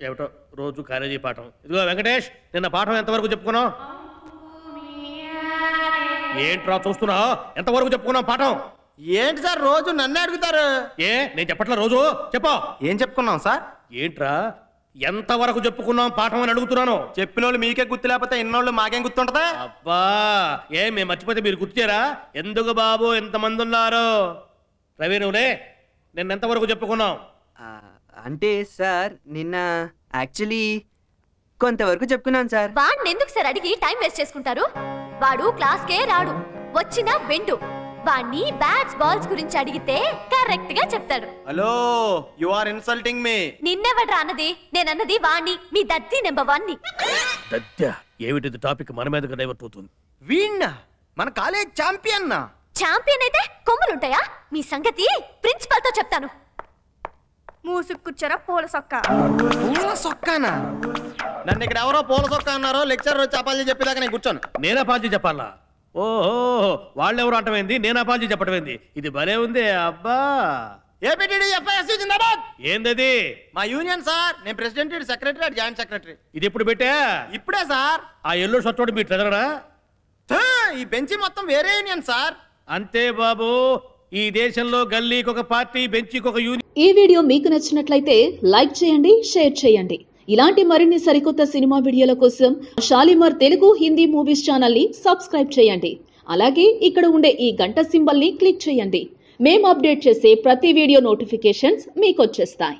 ఏమిటో రోజు కాలేజీ పాఠం. ఇదిగో వెంకటేష్, నిన్న పాఠం ఎంతవరకు చెప్పుకున్నావు? ఏంట్రా చూస్తున్నావు? ఎంతవరకు చెప్పుకున్నావు పాఠం? ఏంటి సార్ రోజు నన్నే అడుగుతారు? నేను చెప్పట్లా, రోజు చెప్పు. ఏం చెప్పుకున్నాం సార్? ఏంట్రా ఎంతవరకు చెప్పుకున్నాం పాఠం అని అడుగుతున్నాను. చెప్పిన వాళ్ళు మీకే గుర్తు లేకపోతే ఇన్నోళ్ళు మాకేం గుర్తుంటదా? అబ్బా మేము మర్చిపోతే మీరు గుర్తుచేరా? ఎందుకు బాబు ఎంతమంది ఉన్నారు? రవి నువ్వులే, నిన్న ఎంతవరకు చెప్పుకున్నాం? అంటే సార్ నిన్న యాక్చువల్లీ కొంతవరకు చెప్పుకున్నాను సార్. వాడిని ఎందుకు సార్ అడిగి టైం వేస్ట్ చేసుకుంటారు? వాడు క్లాస్కే రాడు, వచ్చిన బెండు. వాణ్ణి బ్యాట్స్ బాల్స్ గురించి అడిగితే కరెక్ట్ గా చెప్తాడు. Hello, you are insulting me. నిన్నెవడ్రా అన్నది? నేనన్నది వాణ్ణి, మీ దత్తి నెంబర్ 1ని. దత్య ఏమిటిది? టాపిక్ మన మీదకి డైవర్ట్ అవుతుంది. వీణ్ణ మన కాలేజ్ ఛాంపియన్. ఛాంపియన్ అయితే కొమ్ములుంటాయా? మీ సంగతి ప్రిన్సిపల్ తో చెప్తాను. మూసుకుచ్చరా పూల సొక్క. పూల సొక్కానా? నన్ను ఇక్కడ ఎవరో పూల సొక్క అన్నారో లెక్చర్ వచ్చి అపాలజీ చెప్పేదాకా నేను కూర్చోను. నేను అపాలజీ చెప్పాలా? ఓహో, వాళ్ళెవరు అంటమైంది, నేను అపాలజీ చెప్పటమైంది. ఇది భలే ఉంది. అబ్బా ఏందది? మా యూనియన్ సార్. నేను ప్రెసిడెంట్, సెక్రటరీ, జాయింట్ సెక్రటరీ. ఇది ఎప్పుడు పెట్టా? ఇప్పుడే సార్. ఆ ఎల్లో షర్ట్ తోటి మీ ట్రెజరరా? ఈ బెంచి మొత్తం వేరే యూనియన్ సార్. అంతే బాబు, ఈ దేశంలో గల్లీకి ఒక పార్టీ, బెంచికి ఒక యూనియన్. ఈ వీడియో మీకు నచ్చినట్లయితే లైక్ చేయండి, షేర్ చేయండి. ఇలాంటి మరిన్ని సరికొత్త సినిమా వీడియోల కోసం షాలిమార్ తెలుగు హిందీ మూవీస్ ఛానల్ ని సబ్స్క్రైబ్ చేయండి. అలాగే ఇక్కడ ఉండే ఈ గంట సింబల్ ని క్లిక్ చేయండి. మేము అప్డేట్ చేసే ప్రతి వీడియో నోటిఫికేషన్స్ మీకు వచ్చేస్తాయి.